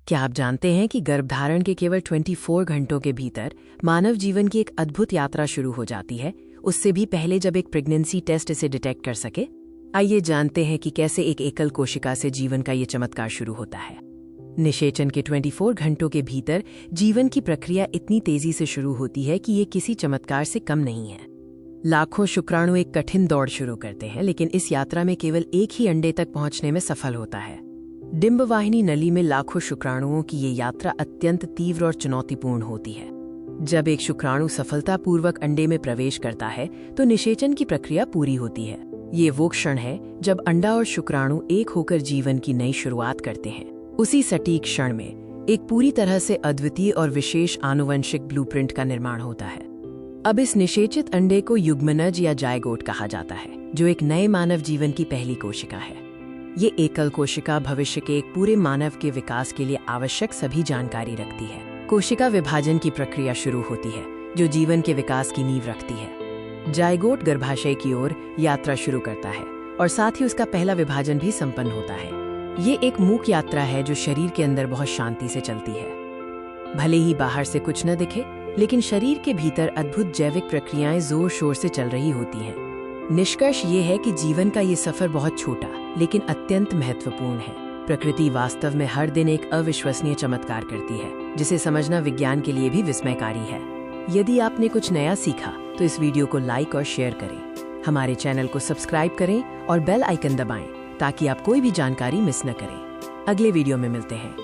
क्या आप जानते हैं कि गर्भधारण के केवल 24 घंटों के भीतर मानव जीवन की एक अद्भुत यात्रा शुरू हो जाती है, उससे भी पहले जब एक प्रेगनेंसी टेस्ट इसे डिटेक्ट कर सके। आइए जानते हैं कि कैसे एक एकल कोशिका से जीवन का ये चमत्कार शुरू होता है। निषेचन के 24 घंटों के भीतर जीवन की प्रक्रिया इतनी तेजी से शुरू होती है कि ये किसी चमत्कार से कम नहीं है। लाखों शुक्राणु एक कठिन दौड़ शुरू करते हैं, लेकिन इस यात्रा में केवल एक ही अंडे तक पहुंचने में सफल होता है। डिंबवाहिनी नली में लाखों शुक्राणुओं की ये यात्रा अत्यंत तीव्र और चुनौतीपूर्ण होती है। जब एक शुक्राणु सफलतापूर्वक अंडे में प्रवेश करता है तो निषेचन की प्रक्रिया पूरी होती है। ये वो क्षण है जब अंडा और शुक्राणु एक होकर जीवन की नई शुरुआत करते हैं। उसी सटीक क्षण में एक पूरी तरह से अद्वितीय और विशेष आनुवंशिक ब्लूप्रिंट का निर्माण होता है। अब इस निषेचित अंडे को युग्मनज या जायगोट कहा जाता है, जो एक नए मानव जीवन की पहली कोशिका है। ये एकल कोशिका भविष्य के एक पूरे मानव के विकास के लिए आवश्यक सभी जानकारी रखती है। कोशिका विभाजन की प्रक्रिया शुरू होती है, जो जीवन के विकास की नींव रखती है। जायगोट गर्भाशय की ओर यात्रा शुरू करता है और साथ ही उसका पहला विभाजन भी संपन्न होता है। ये एक मूक यात्रा है जो शरीर के अंदर बहुत शांति से चलती है। भले ही बाहर से कुछ न दिखे, लेकिन शरीर के भीतर अद्भुत जैविक प्रक्रियाएं जोर शोर से चल रही होती हैं। निष्कर्ष ये है कि जीवन का ये सफर बहुत छोटा लेकिन अत्यंत महत्वपूर्ण है। प्रकृति वास्तव में हर दिन एक अविश्वसनीय चमत्कार करती है, जिसे समझना विज्ञान के लिए भी विस्मयकारी है। यदि आपने कुछ नया सीखा तो इस वीडियो को लाइक और शेयर करें। हमारे चैनल को सब्सक्राइब करें और बेल आइकन दबाएं ताकि आप कोई भी जानकारी मिस न करें। अगले वीडियो में मिलते हैं।